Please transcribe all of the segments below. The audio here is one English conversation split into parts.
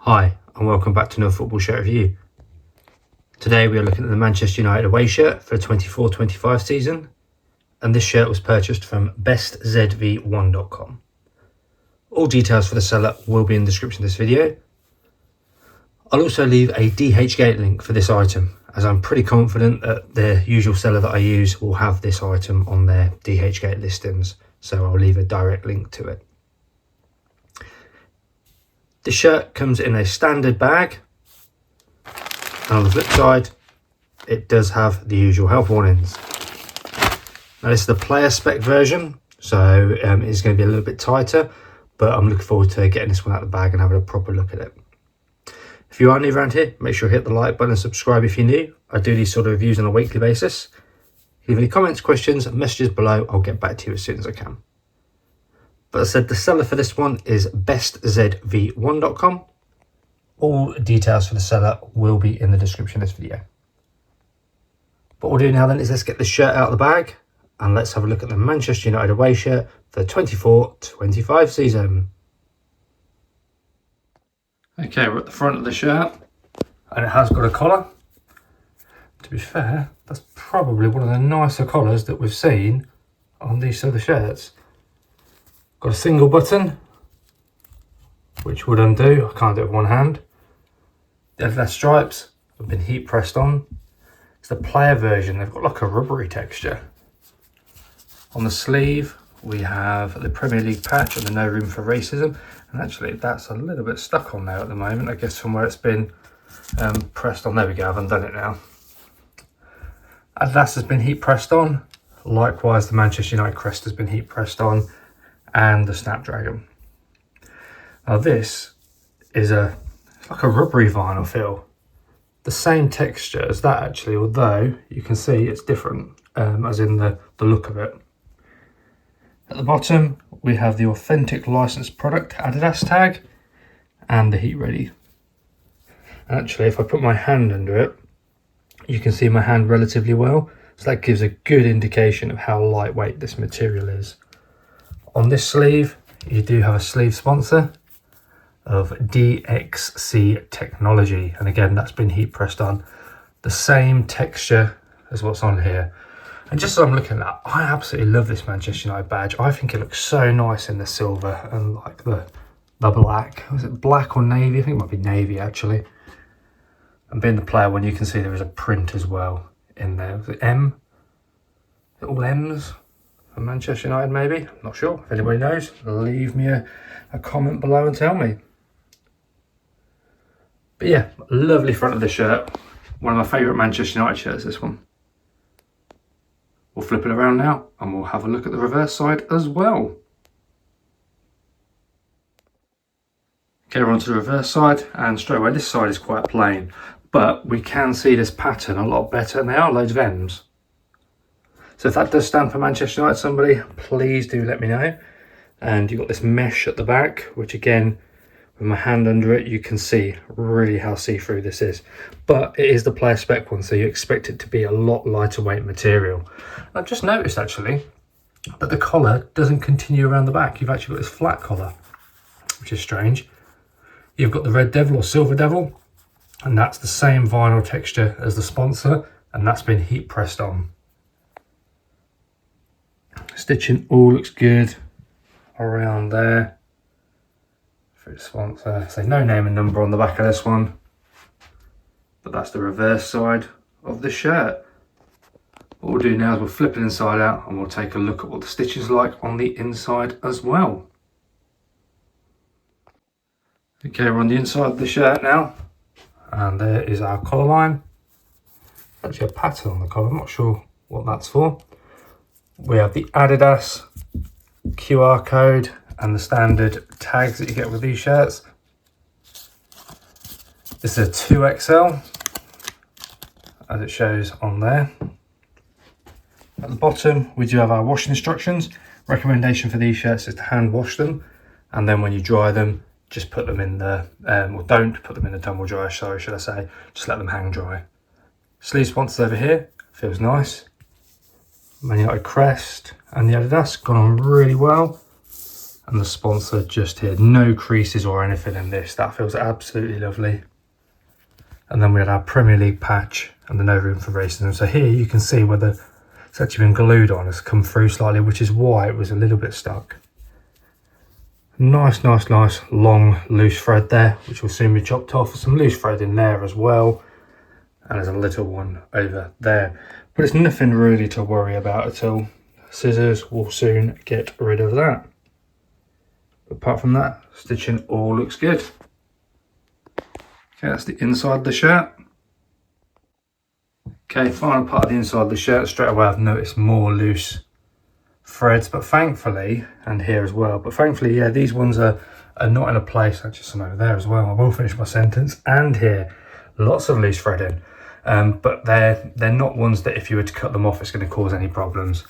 Hi, and welcome back to another football shirt review. Today we are looking at the Manchester United away shirt for the 24-25 season, and this shirt was purchased from bestzv1.com. All details for the seller will be in the description of this video. I'll also leave a dhgate link for this item, as I'm pretty confident that the usual seller that I use will have this item on their dhgate listings, so I'll leave a direct link to it. The shirt comes in a standard bag, and on the flip side it does have the usual health warnings. Now this is the player spec version, so it's going to be a little bit tighter, but I'm looking forward to getting this one out of the bag and having a proper look at it. If you are new around here, make sure to hit the like button and subscribe if you're new. I do these sort of reviews on a weekly basis. If you have any comments, questions, messages below, I'll get back to you as soon as I can. But as I said, the seller for this one is bestzv1.com. All details for the seller will be in the description of this video. What we'll do now then is let's get the shirt out of the bag and let's have a look at the Manchester United away shirt for the 24-25 season. Okay, we're at the front of the shirt and it has got a collar. To be fair, that's probably one of the nicer collars that we've seen on these other shirts. Got a single button, which would undo. I can't do it with one hand. The Adidas stripes have been heat pressed on. It's the player version. They've got like a rubbery texture. On the sleeve, we have the Premier League patch and the No Room for Racism. And actually, that's a little bit stuck on there at the moment, I guess, from where it's been pressed on. There we go, I've undone it now. Adidas has been heat pressed on. Likewise, the Manchester United crest has been heat pressed on, and the Snapdragon. Now this is like a rubbery vinyl feel. The same texture as that actually, although you can see it's different, as in the look of it. At the bottom, we have the authentic licensed product Adidas tag and the heat ready. Actually, if I put my hand under it, you can see my hand relatively well. So that gives a good indication of how lightweight this material is. On this sleeve, you do have a sleeve sponsor of DXC technology. And again, that's been heat pressed on. The same texture as what's on here. And just as I'm looking at that, I absolutely love this Manchester United badge. I think it looks so nice in the silver and like the black. Was it black or navy? I think it might be navy actually. And being the player one, you can see there is a print as well in there. Was it M? Is it all M's? For Manchester United maybe? I'm not sure. If anybody knows, leave me a comment below and tell me. But yeah, lovely front of the shirt. One of my favourite Manchester United shirts, this one. We'll flip it around now and we'll have a look at the reverse side as well. Okay, we're on to the reverse side, and straight away this side is quite plain, but we can see this pattern a lot better, and there are loads of M's. So if that does stand for Manchester United, somebody, please do let me know. And you've got this mesh at the back, which again, with my hand under it, you can see really how see-through this is. But it is the player spec one, so you expect it to be a lot lighter weight material. I've just noticed actually that the collar doesn't continue around the back. You've actually got this flat collar, which is strange. You've got the Red Devil or Silver Devil, and that's the same vinyl texture as the sponsor, and that's been heat pressed on. Stitching all looks good around there. For its sponsor, so no name and number on the back of this one, but that's the reverse side of the shirt. What we'll do now is we'll flip it inside out and we'll take a look at what the stitches are like on the inside as well. Okay, we're on the inside of the shirt now, and there is our collar line. Actually a pattern on the collar, I'm not sure what that's for. We have the Adidas QR code and the standard tags that you get with these shirts. This is a 2XL, as it shows on there. At the bottom, we do have our washing instructions. Recommendation for these shirts is to hand wash them, and then when you dry them, just put them in the, or don't put them in the tumble dryer, sorry, should I say, just let them hang dry. Sleeve sponsors over here, feels nice. Man United crest and the Adidas gone on really well. and the sponsor just here. No creases or anything in this. That feels absolutely lovely. And then we had our Premier League patch and the no room for racism. So here you can see whether it's actually been glued on. It's come through slightly, which is why it was a little bit stuck. Nice long loose thread there, which will soon be chopped off. Some loose thread in there as well, and there's a little one over there, but it's nothing really to worry about at all. Scissors will soon get rid of that. But apart from that, stitching all looks good. Okay, that's the inside of the shirt. Okay, final part of the inside of the shirt. Straight away I've noticed more loose threads, but thankfully, and here as well, but thankfully, yeah, these ones are not in a place. Actually, some over there as well. I will finish my sentence. And here, lots of loose threading, but they're not ones that if you were to cut them off, it's going to cause any problems.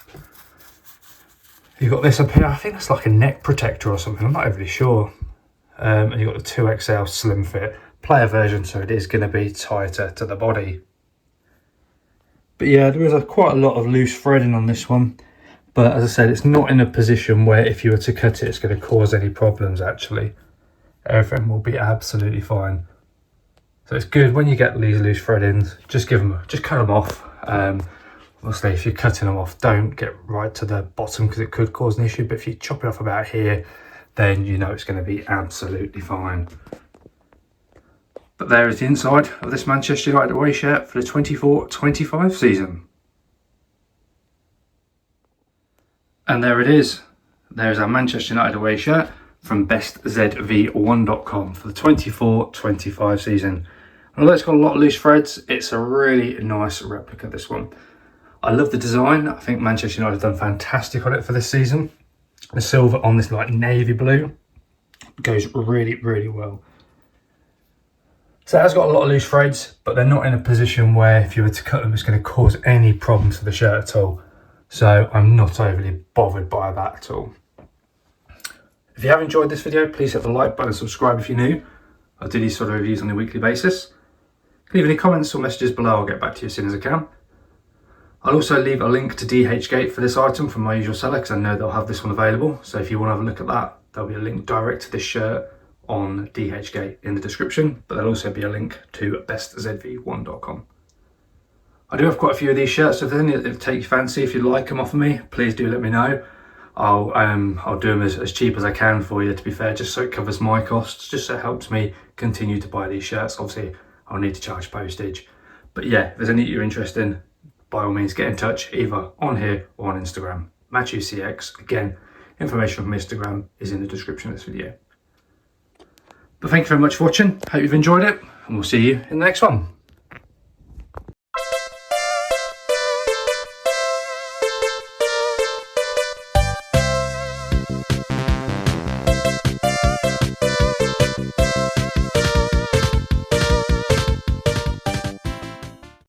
You've got this up here. I think that's like a neck protector or something. I'm not overly sure. And you've got the 2XL slim fit player version, so it is going to be tighter to the body. But yeah, there is quite a lot of loose threading on this one. But as I said, it's not in a position where if you were to cut it, it's going to cause any problems actually. Everything will be absolutely fine. So it's good when you get these loose threadings, just cut them off. Obviously, if you're cutting them off, don't get right to the bottom because it could cause an issue. But if you chop it off about here, then you know it's going to be absolutely fine. But there is the inside of this Manchester United away shirt for the 24-25 season. And there it is. There's our Manchester United away shirt from bestzv1.com for the 24-25 season. Although it's got a lot of loose threads, it's a really nice replica, this one. I love the design. I think Manchester United have done fantastic on it for this season. The silver on this like navy blue goes really well. So it has got a lot of loose threads, but they're not in a position where if you were to cut them, it's going to cause any problems to the shirt at all. So I'm not overly bothered by that at all. If you have enjoyed this video, please hit the like button and subscribe if you're new. I do these sort of reviews on a weekly basis. Leave any comments or messages below, I'll get back to you as soon as I can. I'll also leave a link to dhgate for this item from my usual seller because I know they'll have this one available. So if you want to have a look at that, there'll be a link direct to this shirt on dhgate in the description, but there'll also be a link to bestzv1.com. I do have quite a few of these shirts, so if there's any that take your fancy, if you like them off of me, please do let me know. I'll do them as cheap as I can for you, to be fair, just so it covers my costs, just so it helps me continue to buy these shirts. Obviously, I'll need to charge postage. But yeah, if there's any you're interested in, by all means, get in touch either on here or on Instagram. MatchuCx, again, information from Instagram is in the description of this video. But thank you very much for watching. Hope you've enjoyed it, and we'll see you in the next one.